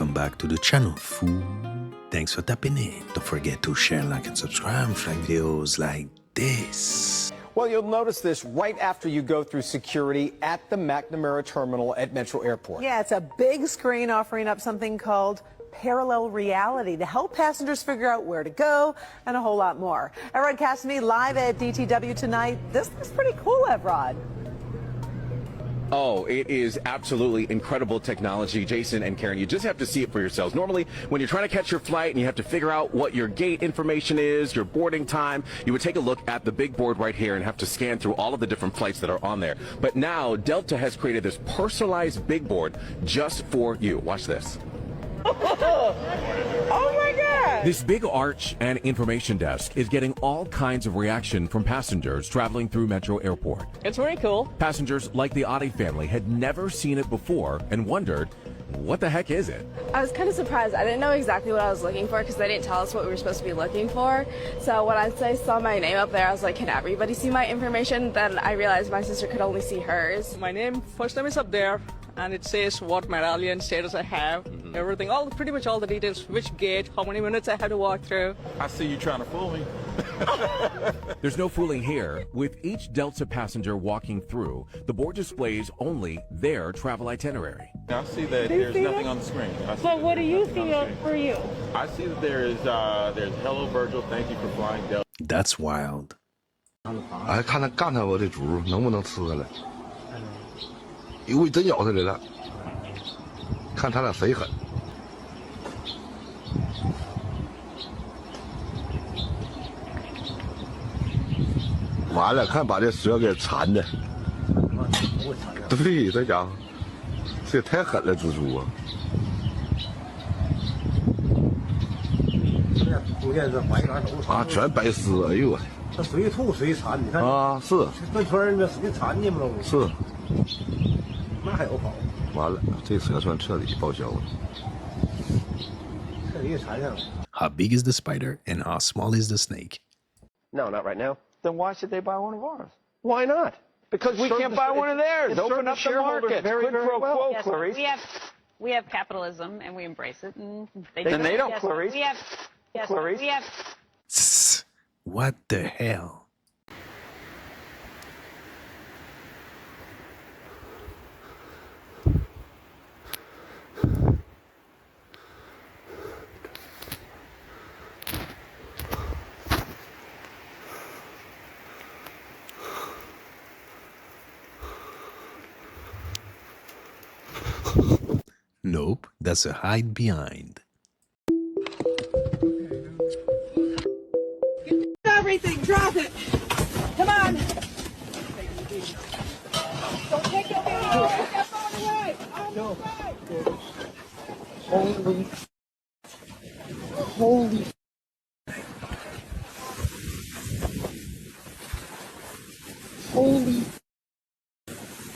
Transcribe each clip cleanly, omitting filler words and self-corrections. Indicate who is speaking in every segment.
Speaker 1: welcome back to the channel, fool. Thanks for tapping in. Don't forget to share, like, and subscribe for videos like this.
Speaker 2: Well, you'll notice this right after you go through security at the McNamara terminal at Metro Airport.
Speaker 3: Yeah, it's a big screen offering up something called parallel reality to help passengers figure out where to go and a whole lot more. Evrod Cassimy live at DTW tonight. This looks pretty cool, Evrod.
Speaker 4: Oh, it is absolutely incredible technology, Jason and Karen. You just have to see it for yourselves. Normally, when you're trying to catch your flight and you have to figure out what your gate information is, your boarding time, you would take a look at the big board right here and have to scan through all of the different flights that are on there. But now, Delta has created this personalized big board just for you. Watch this.
Speaker 3: Oh my God!
Speaker 5: This big arch and information desk is getting all kinds of reaction from passengers traveling through Metro Airport.
Speaker 6: It's very cool.
Speaker 5: Passengers like the Adi family had never seen it before and wondered, what the heck is it?
Speaker 7: I was kind of surprised. I didn't know exactly what I was looking for because they didn't tell us what we were supposed to be looking for. So when I saw my name up there, I was like, can everybody see my information? Then I realized my sister could only see hers.
Speaker 6: My first name is up there, and it says what medallion status I have, everything, pretty much all the details, which gate, how many minutes I had to walk through.
Speaker 8: I see you trying to fool me.
Speaker 5: There's no fooling here. With each Delta passenger walking through, the board displays only their travel itinerary.
Speaker 8: I see that there's nothing on the screen.
Speaker 9: But what do you see for you?
Speaker 8: I see that there's hello Virgil, thank you for flying Delta.
Speaker 1: That's wild.
Speaker 10: 哎，看他干他我这猪能不能吃下来？因为真咬下来了，看他俩谁狠。完了，看把这蛇给缠的。对，这家伙，这也太狠了，蜘蛛啊！中间这白杆都啊，全白丝，哎呦我！这随吐随缠，你看啊，是这圈这随缠的嘛都是。那还有跑？完了，这蛇算彻底报销了，彻底缠上了。
Speaker 1: How big is the spider and how small is the snake?
Speaker 11: No, not right now. Then why should they buy one of ours? Why not? Because we can't buy one of theirs. Open up the market. Very, very well.
Speaker 9: Yes, we have capitalism and we embrace it. And they
Speaker 11: don't, Clarice.
Speaker 9: We have, yes,
Speaker 11: Clarice.
Speaker 9: We have.
Speaker 1: What the hell? Nope, that's a hide behind.
Speaker 3: Everything, drop it! Come on! Don't take your phone away! No. Holy.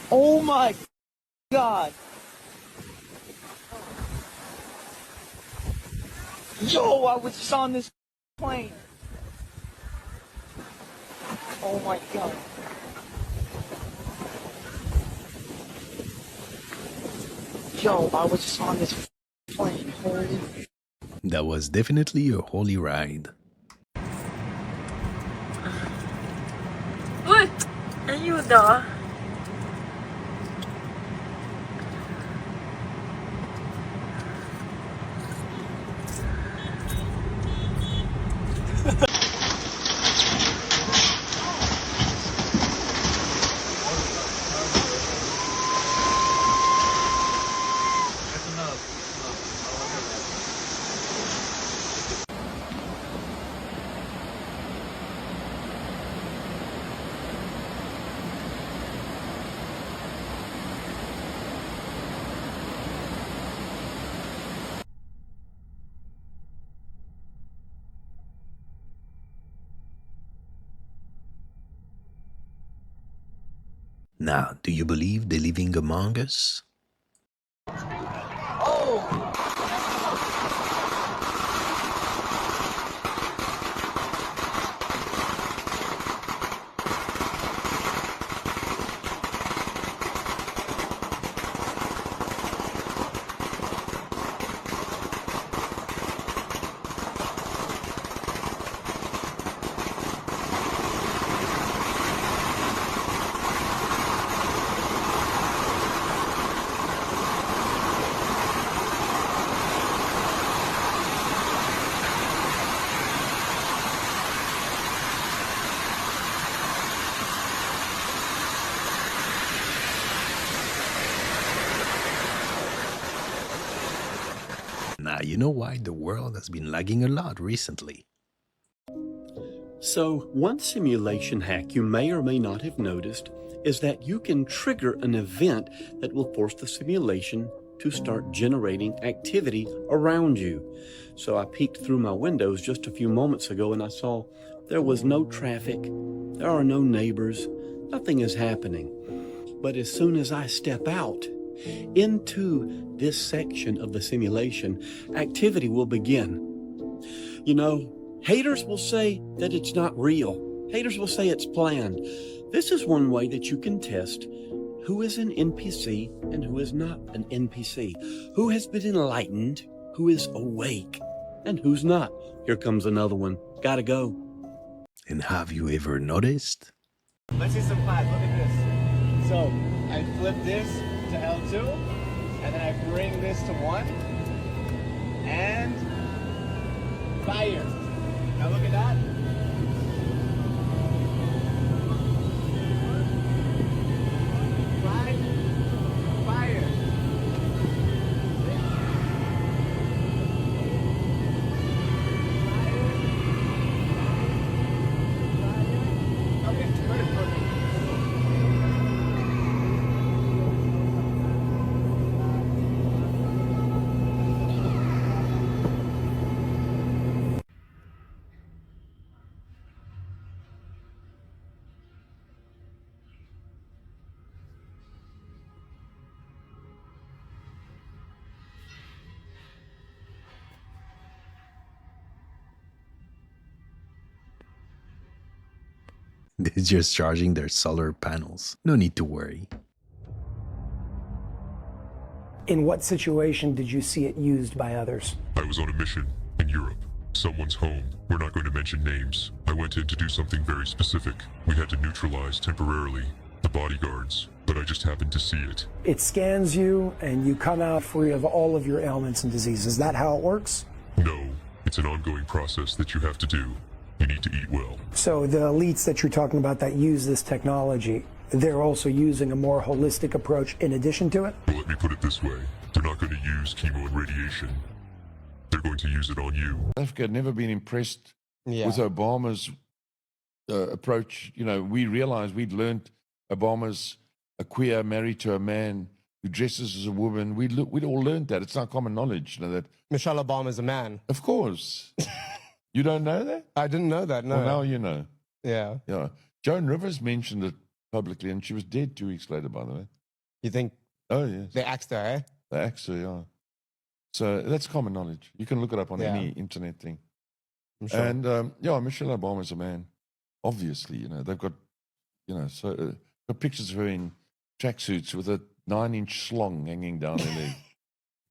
Speaker 3: Oh my God! Yo, I was just on this plane. Oh my God. Yo, I was just on this plane. Holy.
Speaker 1: That was definitely a holy ride.
Speaker 9: Uy! Ayuda!
Speaker 1: Now, do you believe they're living among us? Now you know why the world has been lagging a lot recently.
Speaker 12: So, one simulation hack you may or may not have noticed is that you can trigger an event that will force the simulation to start generating activity around you. So I peeked through my windows just a few moments ago and I saw there was no traffic, there are no neighbors, nothing is happening. But as soon as I step out into this section of the simulation, activity will begin. You know, haters will say that it's not real. Haters will say it's planned. This is one way that you can test who is an NPC and who is not an NPC. Who has been enlightened, who is awake, and who's not. Here comes another one. Gotta go.
Speaker 1: And have you ever noticed?
Speaker 2: Let's see some class. Look at this. So I flip this to L2, and then I bring this to 1, and fire. Now look at that. Fire. Okay, perfect.
Speaker 1: They're just charging their solar panels. No need to worry.
Speaker 13: In what situation did you see it used by others?
Speaker 14: I was on a mission in Europe. Someone's home. We're not going to mention names. I went in to do something very specific. We had to neutralize temporarily the bodyguards, but I just happened to see it.
Speaker 13: It scans you and you come out free of all of your ailments and diseases. Is that how it works?
Speaker 14: No, it's an ongoing process that you have to do. You need to eat well.
Speaker 13: So the elites that you're talking about that use this technology, they're also using a more holistic approach in addition to it?
Speaker 14: Well, let me put it this way. They're not going to use chemo and radiation. They're going to use it on you.
Speaker 15: Africa had never been impressed with Obama's approach. You know, we realized we'd learned Obama's a queer married to a man who dresses as a woman. We'd all learned that. It's not common knowledge, you know, that
Speaker 2: Michelle Obama's a man.
Speaker 15: Of course. You don't know that?
Speaker 2: I didn't know that, no.
Speaker 15: Well, now you know.
Speaker 2: Yeah.
Speaker 15: Yeah. Joan Rivers mentioned it publicly, and she was dead 2 weeks later, by the way.
Speaker 2: You think?
Speaker 15: Oh, yes.
Speaker 2: They axed her, eh?
Speaker 15: They axed her, yeah. So that's common knowledge. You can look it up on any internet thing.
Speaker 2: I'm sure.
Speaker 15: And, yeah, Michelle Obama's a man. Obviously, you know, they've got, you know, got pictures of her in tracksuits with a 9-inch slong hanging down her leg.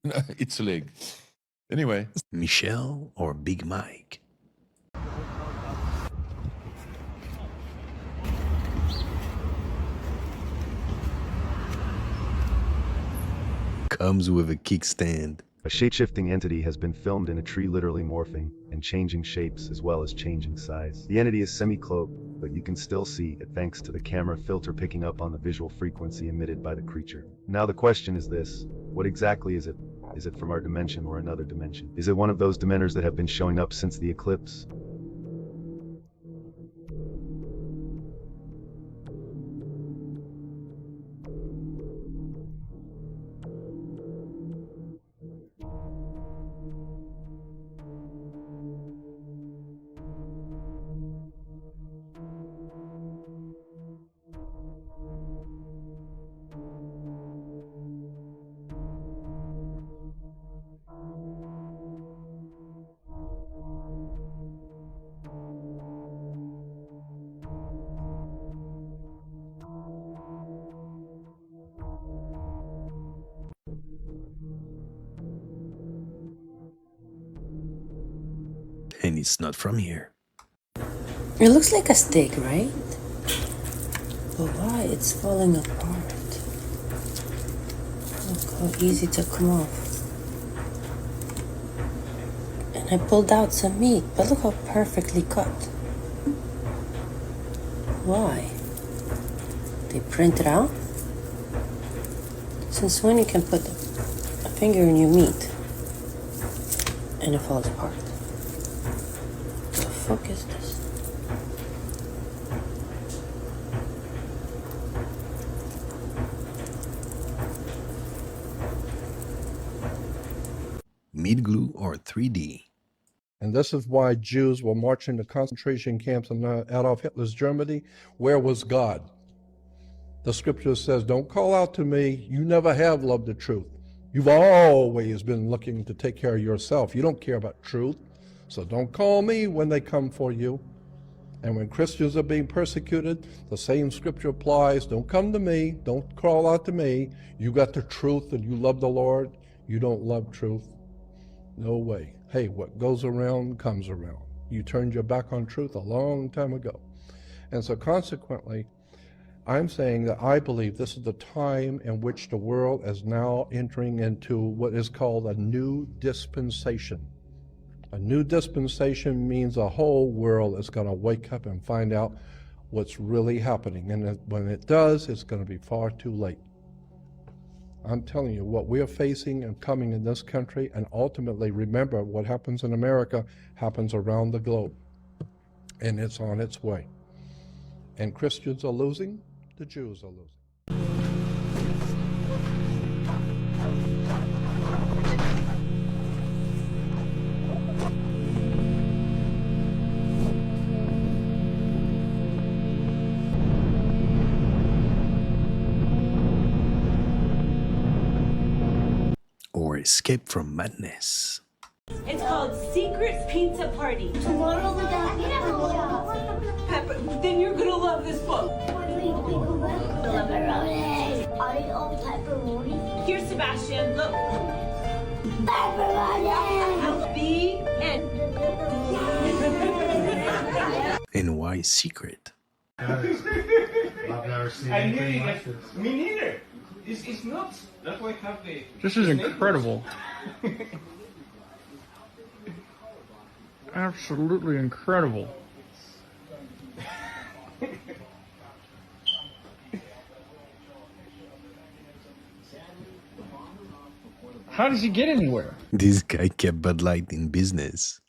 Speaker 15: No, it's a leg. Anyway.
Speaker 1: Michelle or Big Mike? Comes with a kickstand.
Speaker 16: A shape-shifting entity has been filmed in a tree literally morphing and changing shapes as well as changing size. The entity is semi-cloaked, but you can still see it thanks to the camera filter picking up on the visual frequency emitted by the creature. Now the question is this: what exactly is it? Is it from our dimension or another dimension? Is it one of those dementors that have been showing up since the eclipse?
Speaker 1: And it's not from here.
Speaker 17: It looks like a stick, right? But why it's falling apart? Look how easy to come off. And I pulled out some meat, but look how perfectly cut. Why? They print it out? Since when you can put a finger in your meat? and it falls apart. What the fuck is this?
Speaker 1: Meat glue or 3D?
Speaker 18: And this is why Jews were marching to concentration camps in Adolf Hitler's Germany. Where was God? The scripture says, don't call out to me. You never have loved the truth. You've always been looking to take care of yourself. You don't care about truth. So don't call me when they come for you. And when Christians are being persecuted, the same scripture applies. Don't come to me. Don't call out to me. You got the truth and you love the Lord. You don't love truth. No way. Hey, what goes around comes around. You turned your back on truth a long time ago. And so consequently, I'm saying that I believe this is the time in which the world is now entering into what is called a new dispensation. A new dispensation means the whole world is going to wake up and find out what's really happening. And when it does, it's going to be far too late. I'm telling you, what we're facing and coming in this country, and ultimately, remember, what happens in America happens around the globe. And it's on its way. And Christians are losing, the Jews are losing.
Speaker 1: Or escape from madness?
Speaker 19: It's called Secret Pizza Party. Tomorrow we're gonna Pepper, then you're gonna love this book. Pepperoni. Are you all pepperoni? Here's Sebastian, look. Pepperoni. The end.
Speaker 1: And why secret?
Speaker 2: I've never seen anything like this. Me neither. It's nuts. That's why I have the...
Speaker 20: This is incredible. Absolutely incredible. How does he get anywhere?
Speaker 1: This guy kept Bud Light in business.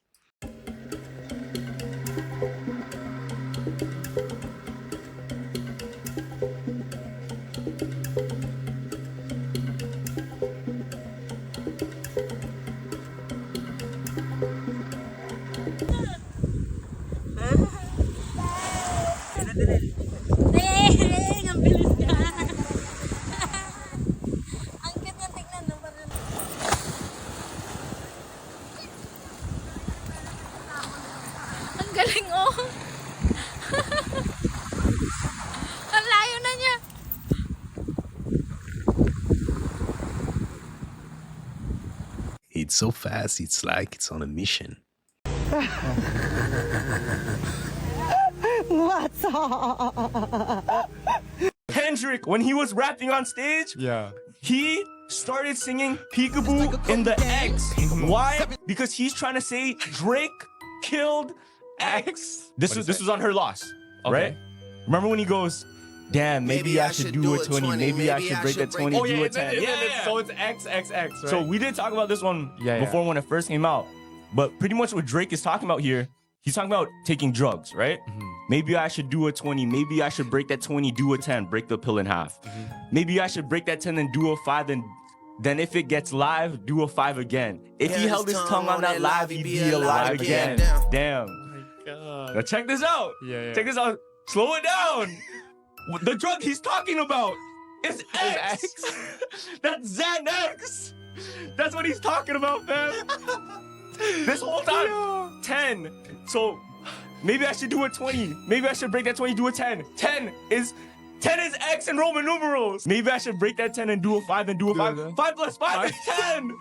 Speaker 21: Ang galing oh. Ang layo na niya.
Speaker 1: It's so fast, it's like it's on a mission.
Speaker 22: What's up?
Speaker 23: Kendrick, when he was rapping on stage, he started singing Peekaboo in the X. Why? Because he's trying to say Drake killed X. This was on her loss, right? Remember when he goes, damn, maybe I should do a 20, maybe I should break that 20, do a 10.
Speaker 24: So it's XXX, right?
Speaker 23: So we did talk about this one before when it first came out. But pretty much what Drake is talking about here, he's talking about taking drugs, right? Maybe I should do a 20. Maybe I should break that 20, do a 10, break the pill in half. Maybe I should break that 10 and do a 5, and then if it gets live, do a 5 again. If he held his tongue on that live, he'd be alive again. Damn.
Speaker 24: God.
Speaker 23: Now check this out. Check this out. Slow it down. The drug he's talking about is X. That's Xanax. That's what he's talking about, man. This whole time, 10. So maybe I should do a 20. Maybe I should break that 20, do a 10. 10 is X in Roman numerals. Maybe I should break that 10 and do a 5 and do a 5. 5 plus 5 is 10.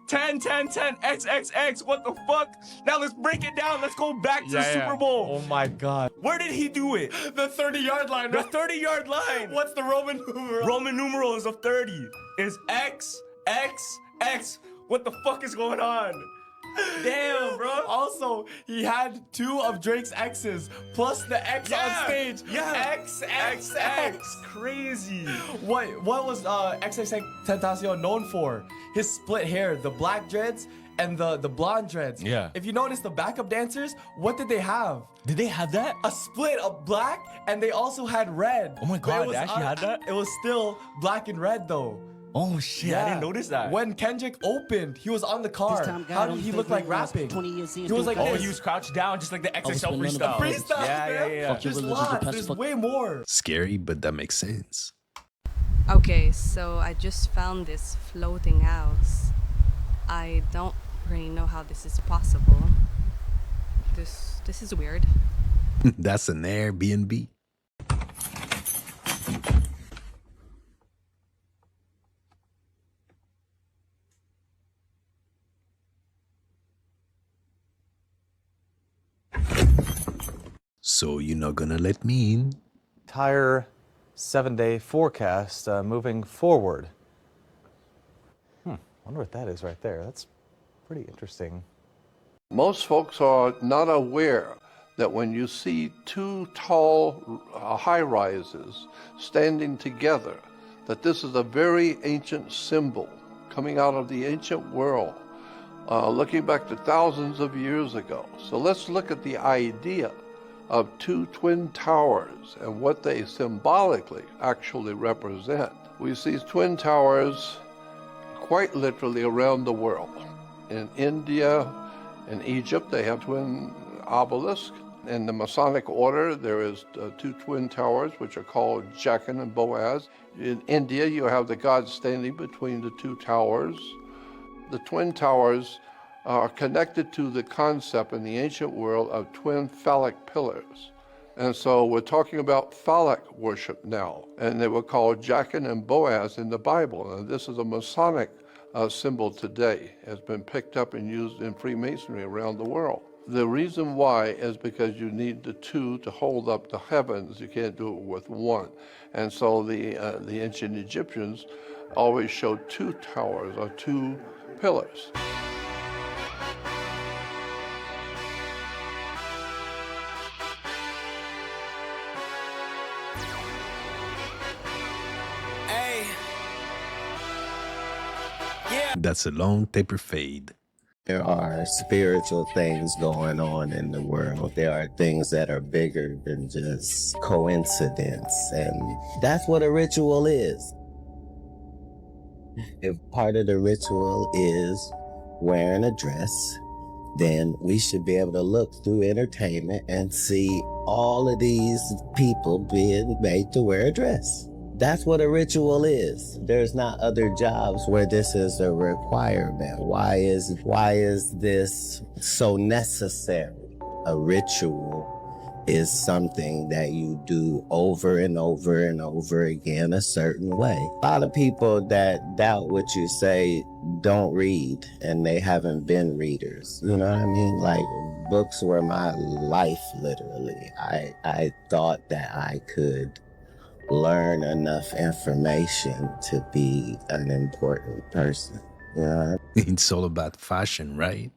Speaker 23: 10, 10, 10, X, X, X. What the fuck? Now let's break it down. Let's go back to the Super Bowl.
Speaker 24: Oh my God.
Speaker 23: Where did he do it?
Speaker 24: The 30-yard line.
Speaker 23: The 30-yard line.
Speaker 24: What's the Roman numeral?
Speaker 23: Roman numerals of 30 is X, X, X. What the fuck is going on? Damn, bro.
Speaker 24: Also, he had 2 of Drake's X's plus the X on stage. X, X, X.
Speaker 23: Crazy.
Speaker 24: What was XXX Tentacion known for? His split hair, the black dreads, and the blonde dreads.
Speaker 23: Yeah.
Speaker 24: If you notice the backup dancers, what did they have?
Speaker 23: Did they have that?
Speaker 24: A split of black, and they also had red.
Speaker 23: Oh my
Speaker 24: But
Speaker 23: God, they actually had that?
Speaker 24: It was still black and red though.
Speaker 23: Oh shit, I didn't notice that.
Speaker 24: When Kendrick opened, he was on the car. How did he look like rapping? He was like
Speaker 23: he was crouched down just like the XXL freestyle.
Speaker 24: Freestyle,
Speaker 23: yeah.
Speaker 24: There's lots, there's way more.
Speaker 1: Scary, but that makes sense.
Speaker 4: Okay, so I just found this floating house. I don't really know how this is possible. This is weird.
Speaker 1: That's an Airbnb. So you're not gonna let me in?
Speaker 5: Entire 7-day forecast moving forward. Wonder what that is right there. That's pretty interesting.
Speaker 6: Most folks are not aware that when you see two tall high-rises standing together, that this is a very ancient symbol coming out of the ancient world, looking back to thousands of years ago. So let's look at the idea of two twin towers and what they symbolically actually represent. We see twin towers quite literally around the world. In India, in Egypt, they have twin obelisks. In the Masonic order, there is two twin towers, which are called Jachin and Boaz. In India, you have the god standing between the two towers. The twin towers are connected to the concept in the ancient world of twin phallic pillars. And so we're talking about phallic worship now, and they were called Jachin and Boaz in the Bible. And this is a Masonic symbol today. Has been picked up and used in Freemasonry around the world. The reason why is because you need the two to hold up the heavens. You can't do it with one. And so the ancient Egyptians always showed two towers or two pillars.
Speaker 1: That's a long taper fade.
Speaker 7: There are spiritual things going on in the world. There are things that are bigger than just coincidence. And that's what a ritual is. If part of the ritual is wearing a dress, then we should be able to look through entertainment and see all of these people being made to wear a dress. That's what a ritual is. There's not other jobs where this is a requirement. Why is this so necessary? A ritual is something that you do over and over and over again a certain way. A lot of people that doubt what you say don't read, and they haven't been readers. You know what I mean? Like, books were my life, literally. I thought that I could learn enough information to be an important person. You know?
Speaker 1: It's all about fashion, right?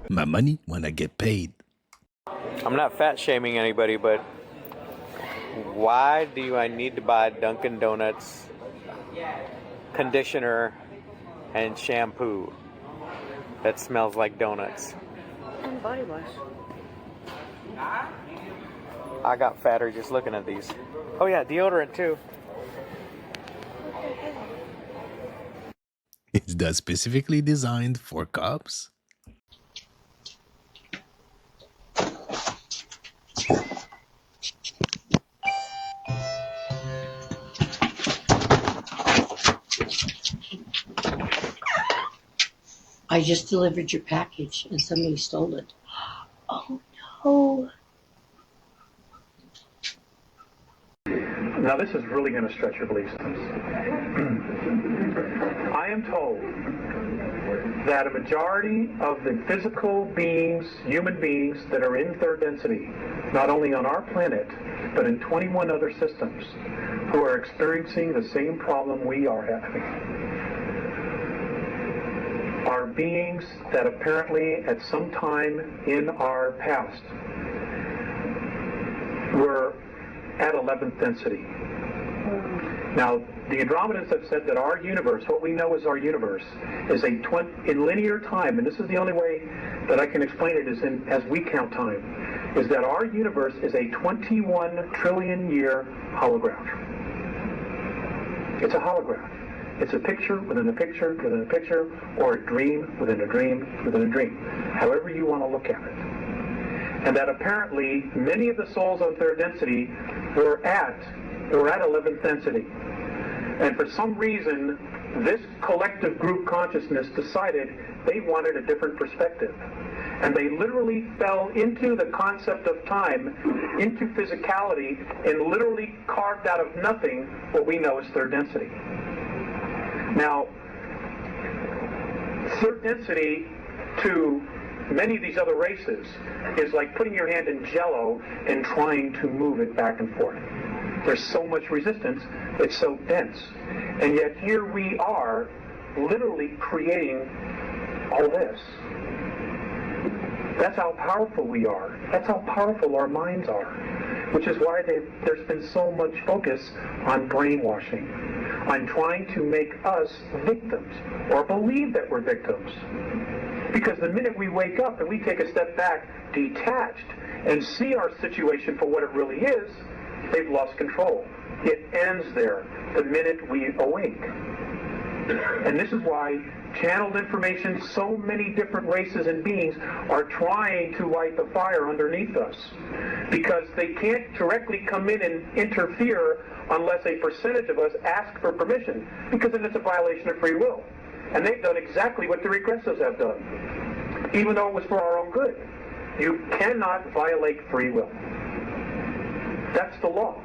Speaker 1: My money when I get paid.
Speaker 25: I'm not fat shaming anybody, but why do I need to buy Dunkin' Donuts conditioner and shampoo that smells like donuts?
Speaker 21: And body wash.
Speaker 25: I got fatter just looking at these. Oh yeah, deodorant too.
Speaker 1: Is that specifically designed for cops?
Speaker 26: I just delivered your package and somebody stole it. Oh no.
Speaker 27: Now this is really going to stretch your belief systems. I am told that a majority of the physical beings, human beings that are in third density, not only on our planet, but in 21 other systems, who are experiencing the same problem we are having, are beings that apparently at some time in our past were at 11th density. Now, the Andromedans have said that our universe, what we know as our universe, is in linear time, and this is the only way that I can explain it is as we count time, is that our universe is a 21 trillion year holograph. It's a holograph. It's a picture within a picture within a picture, or a dream within a dream within a dream, however you want to look at it. And that apparently many of the souls on third density were at 11th density. And for some reason, this collective group consciousness decided they wanted a different perspective. And they literally fell into the concept of time, into physicality, and literally carved out of nothing what we know as third density. Now, third density to many of these other races is like putting your hand in jello and trying to move it back and forth. There's so much resistance, it's so dense. And yet here we are literally creating all this. That's how powerful we are. That's how powerful our minds are. Which is why there's been so much focus on brainwashing, on trying to make us victims, or believe that we're victims. Because the minute we wake up and we take a step back, detached, and see our situation for what it really is, they've lost control. It ends there the minute we awake. And this is why channeled information, so many different races and beings are trying to light the fire underneath us. Because they can't directly come in and interfere unless a percentage of us ask for permission, because then it's a violation of free will. And they've done exactly what the regressives have done, even though it was for our own good. You cannot violate free will. That's the law.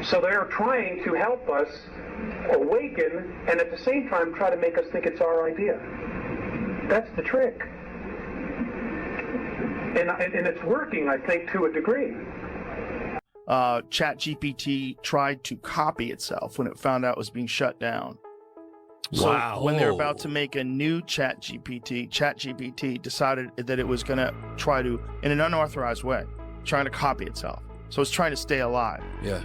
Speaker 27: So they're trying to help us awaken and at the same time try to make us think it's our idea. That's the trick. And it's working, I think, to a degree.
Speaker 3: ChatGPT tried to copy itself when it found out it was being shut down. So
Speaker 1: Wow.
Speaker 3: when they're about to make a new ChatGPT decided that it was going to try to, in an unauthorized way, trying to copy itself. So it's trying to stay alive.
Speaker 1: Yeah.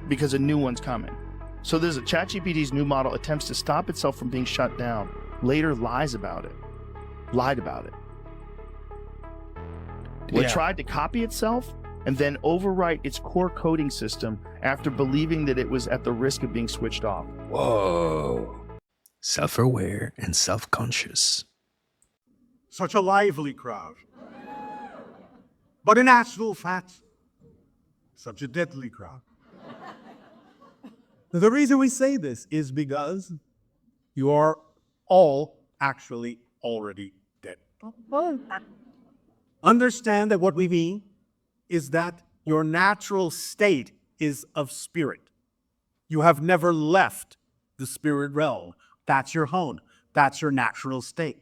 Speaker 3: Because a new one's coming. So there's a ChatGPT's new model attempts to stop itself from being shut down. Later lied about it. It tried to copy itself and then overwrite its core coding system after believing that it was at the risk of being switched off.
Speaker 1: Whoa. Self-aware and self-conscious.
Speaker 8: Such a lively crowd. But in actual fact, such a deadly crowd. The reason we say this is because you are all actually already dead. Understand that what we mean is that your natural state is of spirit. You have never left the spirit realm. That's your home. That's your natural state.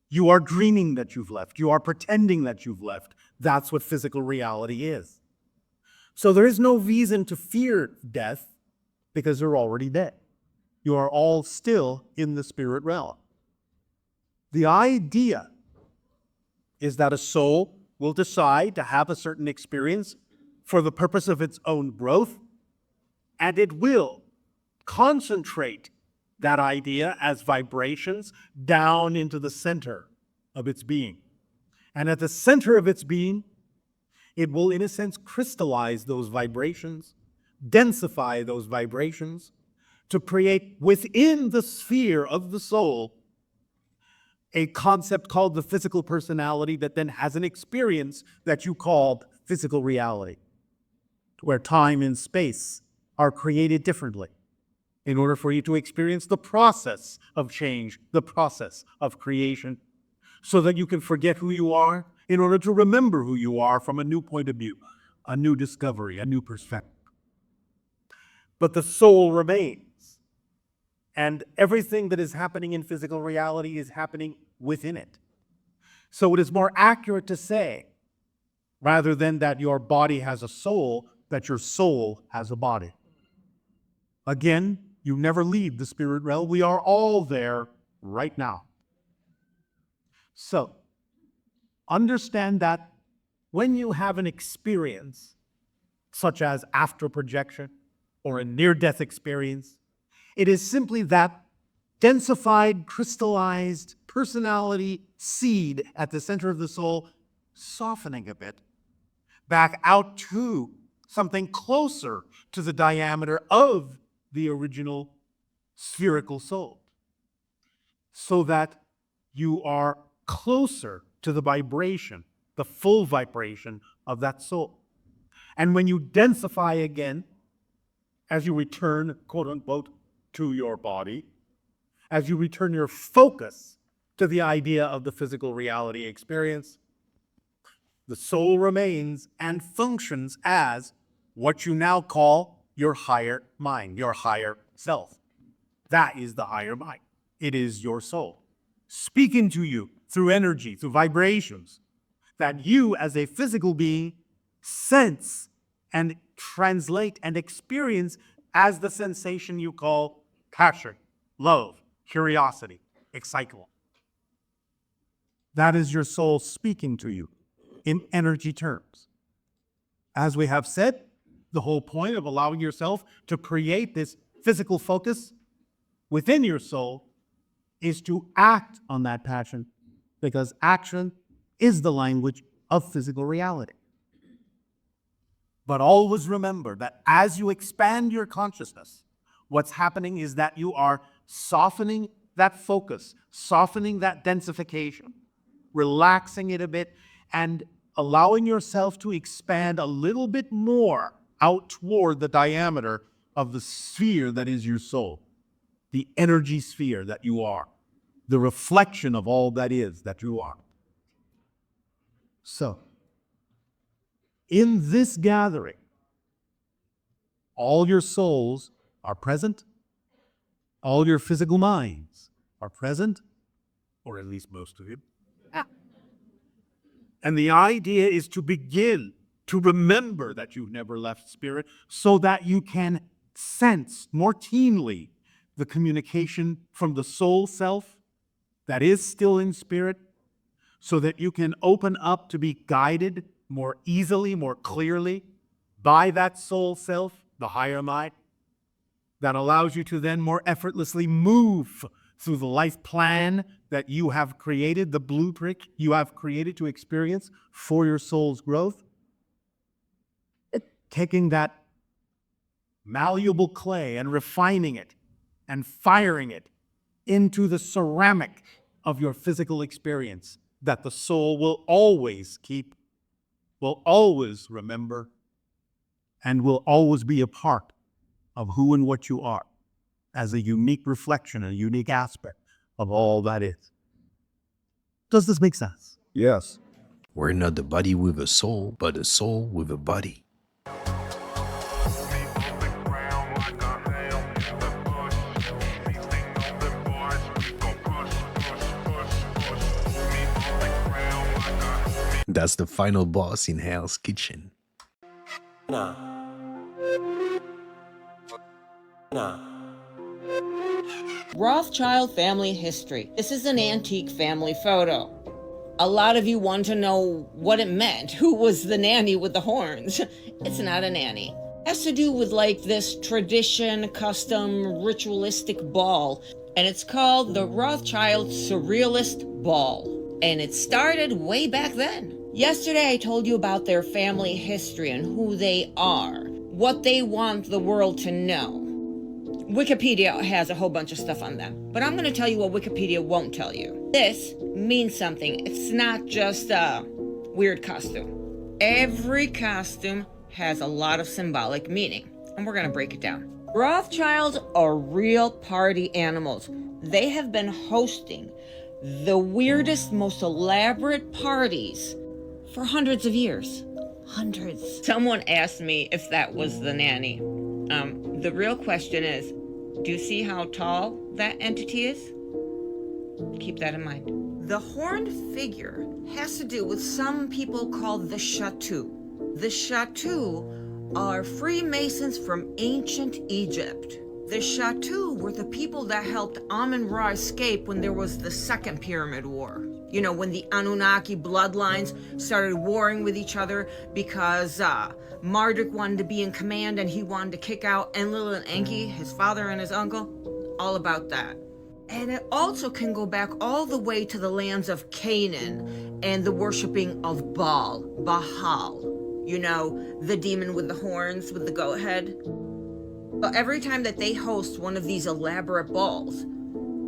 Speaker 8: You are dreaming that you've left. You are pretending that you've left. That's what physical reality is. So there is no reason to fear death because you're already dead. You are all still in the spirit realm. The idea is that a soul will decide to have a certain experience for the purpose of its own growth, and it will concentrate that idea as vibrations down into the center of its being. And at the center of its being, it will, in a sense, crystallize those vibrations, densify those vibrations, to create within the sphere of the soul a concept called the physical personality that then has an experience that you call physical reality, where time and space are created differently in order for you to experience the process of change, the process of creation, so that you can forget who you are in order to remember who you are from a new point of view, a new discovery, a new perspective. But the soul remains, and everything that is happening in physical reality is happening within it. So it is more accurate to say, rather than that your body has a soul, that your soul has a body. Again, you never leave the spirit realm. We are all there right now. So, understand that when you have an experience, such as astral projection, or a near-death experience. It is simply that densified, crystallized personality seed at the center of the soul softening a bit back out to something closer to the diameter of the original spherical soul, so that you are closer to the vibration, the full vibration of that soul. And when you densify again, as you return, quote unquote, to your body, as you return your focus to the idea of the physical reality experience, the soul remains and functions as what you now call your higher mind, your higher self. That is the higher mind. It is your soul speaking to you through energy, through vibrations, that you as a physical being sense and translate and experience as the sensation you call passion, love, curiosity, excitement. That is your soul speaking to you in energy terms. As we have said, the whole point of allowing yourself to create this physical focus within your soul is to act on that passion, because action is the language of physical reality. But always remember that as you expand your consciousness, what's happening is that you are softening that focus, softening that densification, relaxing it a bit, and allowing yourself to expand a little bit more out toward the diameter of the sphere that is your soul, the energy sphere that you are, the reflection of all that is that you are. So, in this gathering, all your souls are present, all your physical minds are present, or at least most of you. And the idea is to begin to remember that you've never left spirit, so that you can sense more keenly the communication from the soul self that is still in spirit, so that you can open up to be guided more easily, more clearly by that soul self, the higher mind, that allows you to then more effortlessly move through the life plan that you have created, the blueprint you have created to experience for your soul's growth. Taking that malleable clay and refining it and firing it into the ceramic of your physical experience that the soul will always keep, will always remember, and will always be a part of who and what you are, as a unique reflection, a unique aspect of all that is. Does this make sense?
Speaker 1: Yes. We're not a body with a soul, but a soul with a body. That's the final boss in Hell's Kitchen.
Speaker 9: Rothschild family history. This is an antique family photo. A lot of you want to know what it meant. Who was the nanny with the horns? It's not a nanny. It has to do with like this tradition, custom, ritualistic ball. And it's called the Rothschild Surrealist Ball. And it started way back then. Yesterday I told you about their family history and who they are, what they want the world to know. Wikipedia has a whole bunch of stuff on them, but I'm going to tell you what Wikipedia won't tell you. This means something. It's not just a weird costume. Every costume has a lot of symbolic meaning, and we're going to break it down. Rothschilds are real party animals. They have been hosting the weirdest, most elaborate parties for hundreds of years. Hundreds. Someone asked me if that was the nanny. The real question is, do you see how tall that entity is? Keep that in mind. The horned figure has to do with some people called the Chateau. The Chateau are Freemasons from ancient Egypt. The Chateau were the people that helped Amun-Ra escape when there was the Second Pyramid War. You know, when the Anunnaki bloodlines started warring with each other because Marduk wanted to be in command and he wanted to kick out Enlil and Enki, his father and his uncle. All about that. And it also can go back all the way to the lands of Canaan and the worshiping of Baal. You know, the demon with the horns, with the goat head. But every time that they host one of these elaborate balls,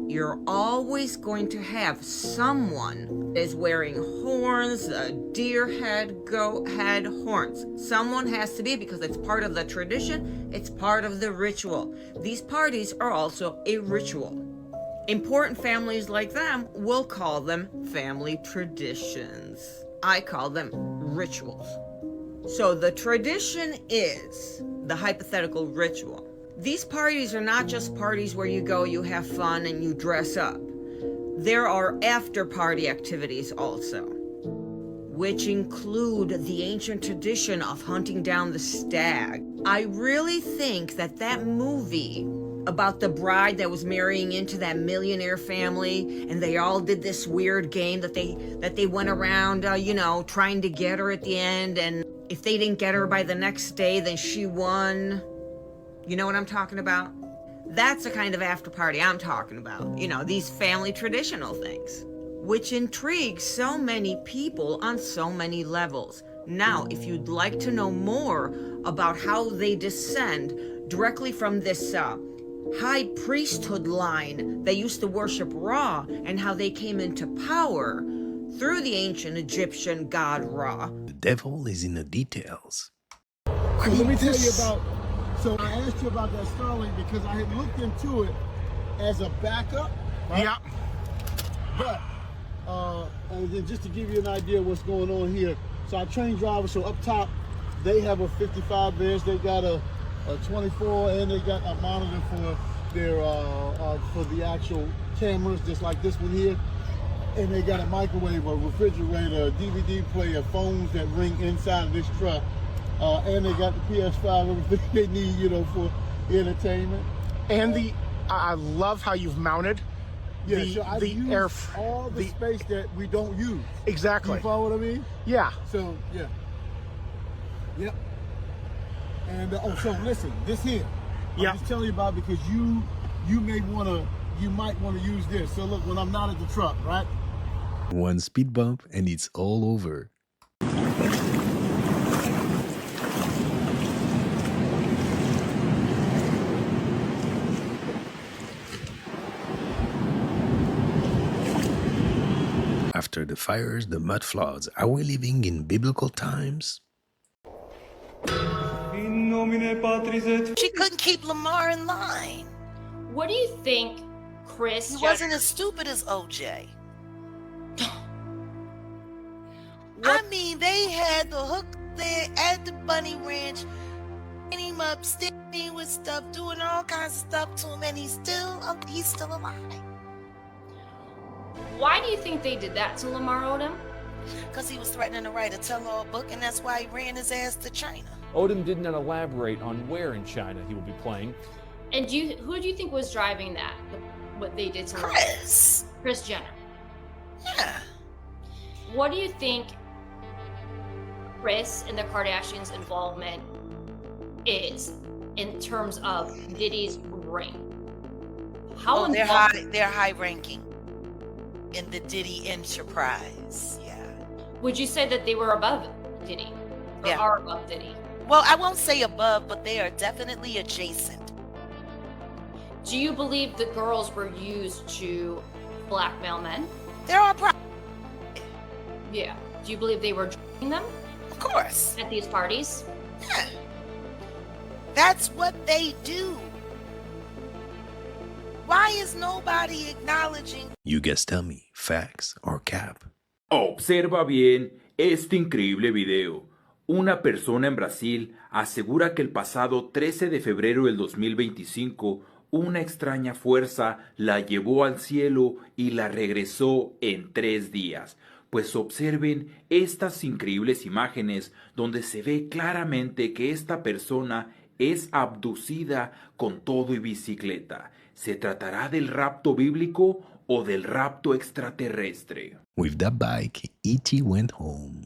Speaker 9: you're always going to have someone that is wearing horns, a deer head, goat head, horns. Someone has to be, because it's part of the tradition, it's part of the ritual. These parties are also a ritual. Important families like them will call them family traditions. I call them rituals. So the tradition is the hypothetical ritual. These parties are not just parties where you go, you have fun, and you dress up. There are after-party activities also, which include the ancient tradition of hunting down the stag. I really think that that movie about the bride that was marrying into that millionaire family, and they all did this weird game that they went around, you know, trying to get her at the end, and if they didn't get her by the next day, then she won. You know what I'm talking about? That's the kind of after party I'm talking about. You know, these family traditional things, which intrigue so many people on so many levels. Now, if you'd like to know more about how they descend directly from this high priesthood line that used to worship Ra, and how they came into power through the ancient Egyptian god Ra.
Speaker 1: The devil is in the details.
Speaker 10: So let me tell you about, so I asked you about that Starlink because I had looked into it as a backup, right?
Speaker 3: Yeah.
Speaker 10: But, and then just to give you an idea of what's going on here, so I train drivers, so up top, they have a 55 bench, they got a 24, and they got a monitor for their, for the actual cameras, just like this one here. And they got a microwave, a refrigerator, a DVD player, phones that ring inside of this truck. And they got the PS5, everything they need, you know, for entertainment.
Speaker 3: And I love how you've mounted
Speaker 10: so I use all the space that we don't use.
Speaker 3: Exactly.
Speaker 10: You follow what I mean?
Speaker 3: Yeah.
Speaker 10: So, yeah. Yep. And, so listen, this here. I'm just telling you about it because you might want to use this. So look, when I'm not at the truck, right?
Speaker 1: One speed bump and it's all over. After the fires, the mud floods, are we living in biblical times?
Speaker 11: She couldn't keep Lamar in line.
Speaker 21: What do you think, Chris?
Speaker 11: He wasn't as stupid as OJ. I mean, they had the hook there at the bunny ranch, and him up, sticking with stuff, doing all kinds of stuff to him, and he's still alive.
Speaker 21: Why do you think they did that to Lamar Odom?
Speaker 11: Because he was threatening to write a tell-all book, and that's why he ran his ass to China.
Speaker 12: Odom did not elaborate on where in China he will be playing.
Speaker 21: And who do you think was driving that? What they did to
Speaker 11: Chris.
Speaker 21: Lamar? Kris Jenner.
Speaker 11: Yeah.
Speaker 21: What do you think Kris and the Kardashians' involvement is in terms of Diddy's ring? How
Speaker 11: they're high ranking in the Diddy enterprise. Yeah.
Speaker 21: Would you say that they were above Diddy? Or are above Diddy?
Speaker 11: Well, I won't say above, but they are definitely adjacent.
Speaker 21: Do you believe the girls were used to blackmail men?
Speaker 11: There are
Speaker 21: Yeah. Do you believe they were drinking them?
Speaker 11: Of course.
Speaker 21: At these parties?
Speaker 11: Yeah. That's what they do. Why is nobody acknowledging?
Speaker 1: You guys tell me, facts or cap?
Speaker 13: Observa bien este increíble video. Una persona en Brasil asegura que el pasado 13 de febrero del 2025 una extraña fuerza la llevó al cielo y la regresó en 3 días. Pues observen estas increíbles imágenes donde se ve claramente que esta persona es abducida con todo y bicicleta. ¿Se tratará del rapto bíblico o del rapto extraterrestre?
Speaker 1: With that bike, E.T. went home.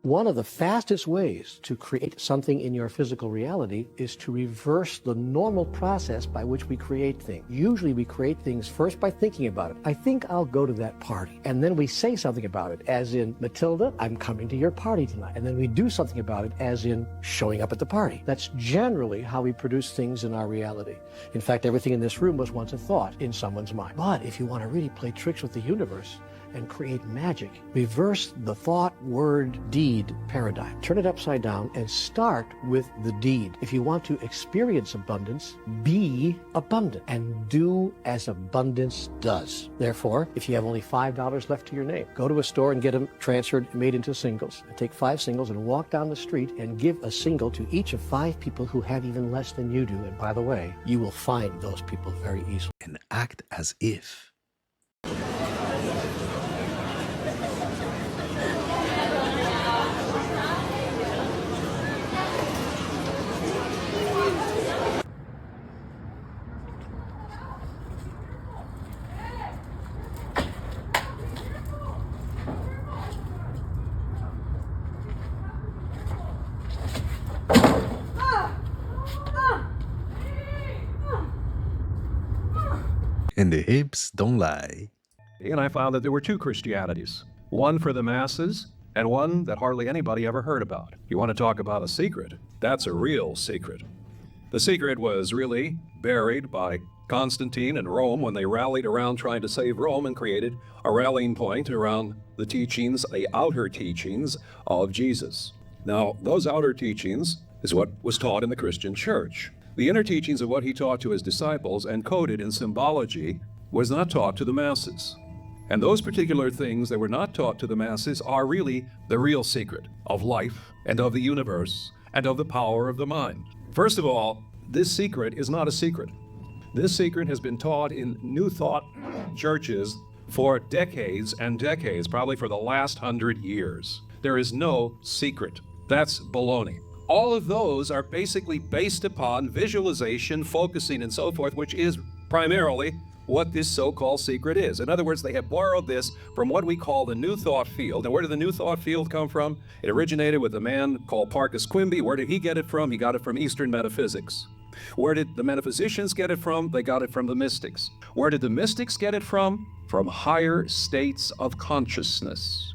Speaker 2: One of the fastest ways to create something in your physical reality is to reverse the normal process by which we create things. Usually we create things first by thinking about it. I think I'll go to that party. And then we say something about it, as in, Matilda, I'm coming to your party tonight. And then we do something about it, as in showing up at the party. That's generally how we produce things in our reality. In fact, everything in this room was once a thought in someone's mind. But if you want to really play tricks with the universe and create magic, reverse the thought, word, deed paradigm. Turn it upside down and start with the deed. If you want to experience abundance, be abundant and do as abundance does. Therefore, if you have only $5 left to your name, go to a store and get them transferred, made into singles. And take 5 singles and walk down the street and give a single to each of 5 people who have even less than you do. And by the way, you will find those people very easily.
Speaker 1: And act as if. And the hips don't lie.
Speaker 14: And I found that there were 2 Christianities, one for the masses and one that hardly anybody ever heard about. You want to talk about a secret? That's a real secret. The secret was really buried by Constantine and Rome when they rallied around trying to save Rome and created a rallying point around the teachings, the outer teachings of Jesus. Now, those outer teachings is what was taught in the Christian church. The inner teachings of what he taught to his disciples, encoded in symbology, was not taught to the masses. And those particular things that were not taught to the masses are really the real secret of life and of the universe and of the power of the mind. First of all, this secret is not a secret. This secret has been taught in New Thought churches for decades and decades, probably for the last 100 years. There is no secret. That's baloney. All of those are basically based upon visualization, focusing, and so forth, which is primarily what this so-called secret is. In other words, they have borrowed this from what we call the New Thought field. And where did the New Thought field come from? It originated with a man called Parkus Quimby. Where did he get it from? He got it from Eastern metaphysics. Where did the metaphysicians get it from? They got it from the mystics. Where did the mystics get it from? From higher states of consciousness.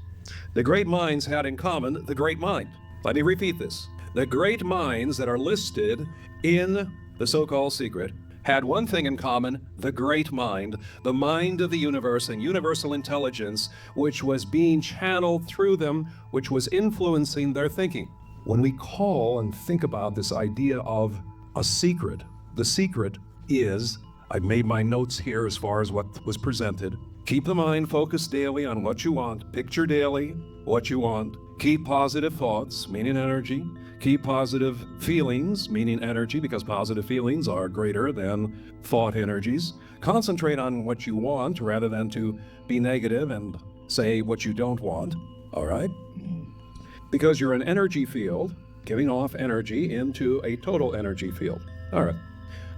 Speaker 14: The great minds had in common the great mind. Let me repeat this. The great minds that are listed in the so-called secret had one thing in common: the great mind, the mind of the universe and universal intelligence, which was being channeled through them, which was influencing their thinking. When we call and think about this idea of a secret, the secret is, I've made my notes here as far as what was presented. Keep the mind focused daily on what you want. Picture daily what you want. Keep positive thoughts, meaning energy. Keep positive feelings, meaning energy, because positive feelings are greater than thought energies. Concentrate on what you want rather than to be negative and say what you don't want, all right? Because you're an energy field, giving off energy into a total energy field. All right.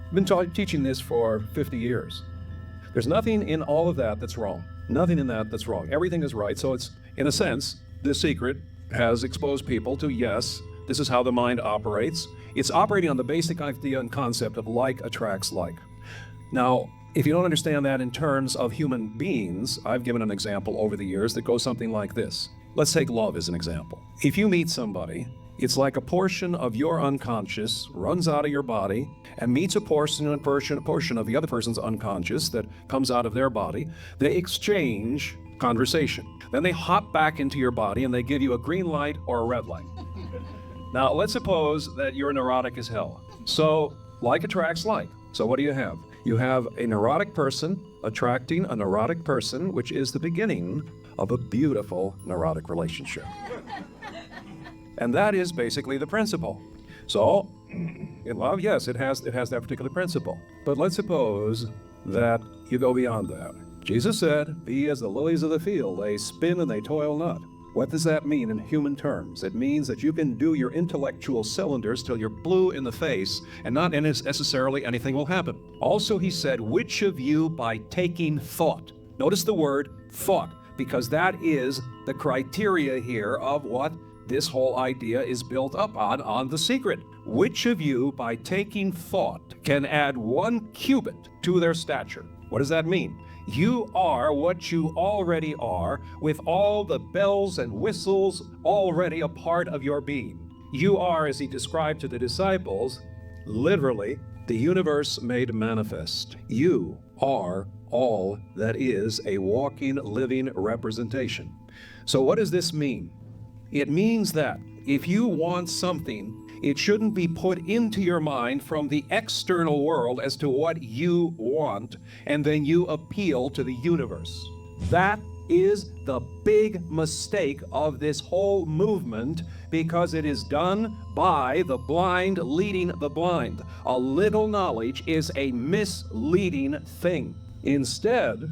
Speaker 14: I've been teaching this for 50 years. There's nothing in all of that that's wrong. Nothing in that that's wrong. Everything is right. So it's, in a sense, this secret has exposed people to, yes, this is how the mind operates. It's operating on the basic idea and concept of like attracts like. Now, if you don't understand that in terms of human beings, I've given an example over the years that goes something like this. Let's take love as an example. If you meet somebody, it's like a portion of your unconscious runs out of your body and meets a portion of the other person's unconscious that comes out of their body. They exchange conversation. Then they hop back into your body and they give you a green light or a red light. Now, let's suppose that you're neurotic as hell. So, like attracts like. So what do you have? You have a neurotic person attracting a neurotic person, which is the beginning of a beautiful neurotic relationship. And that is basically the principle. So, in love, yes, it has that particular principle. But let's suppose that you go beyond that. Jesus said, "Be as the lilies of the field, they spin and they toil not." What does that mean in human terms? It means that you can do your intellectual cylinders till you're blue in the face and not necessarily anything will happen. Also, he said, which of you by taking thought, notice the word thought, because that is the criteria here of what this whole idea is built up on The Secret. Which of you, by taking thought, can add 1 cubit to their stature? What does that mean? You are what you already are, with all the bells and whistles already a part of your being. You are, as he described to the disciples, literally the universe made manifest. You are all that is a walking, living representation. So what does this mean? It means that if you want something, it shouldn't be put into your mind from the external world as to what you want, and then you appeal to the universe. That is the big mistake of this whole movement, because it is done by the blind leading the blind. A little knowledge is a misleading thing. Instead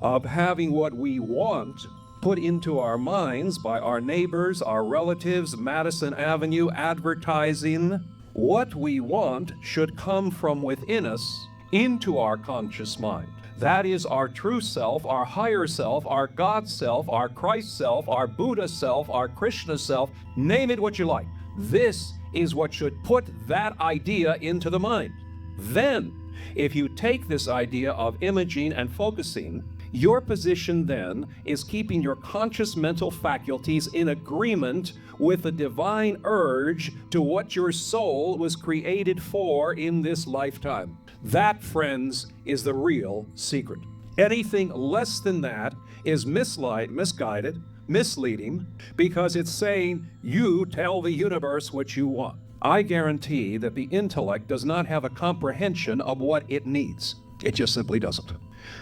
Speaker 14: of having what we want put into our minds by our neighbors, our relatives, Madison Avenue advertising, what we want should come from within us into our conscious mind. That is our true self, our higher self, our God self, our Christ self, our Buddha self, our Krishna self, name it what you like. This is what should put that idea into the mind. Then, if you take this idea of imaging and focusing, your position then is keeping your conscious mental faculties in agreement with the divine urge to what your soul was created for in this lifetime. That, friends, is the real secret. Anything less than that is misguided, misleading, because it's saying, you tell the universe what you want. I guarantee that the intellect does not have a comprehension of what it needs. It just simply doesn't.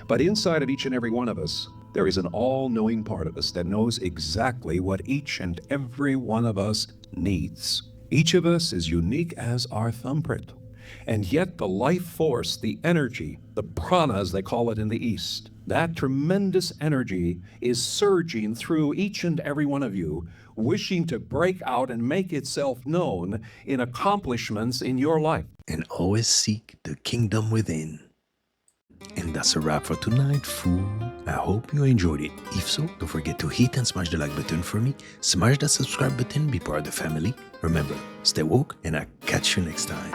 Speaker 14: But inside of each and every one of us, there is an all-knowing part of us that knows exactly what each and every one of us needs. Each of us is unique as our thumbprint. And yet the life force, the energy, the prana as they call it in the East, that tremendous energy is surging through each and every one of you, wishing to break out and make itself known in accomplishments in your life.
Speaker 1: And always seek the kingdom within. And that's a wrap for tonight, fool. I hope you enjoyed it. If so, don't forget to hit and smash the like button for me. Smash that subscribe button, be part of the family. Remember, stay woke, and I'll catch you next time.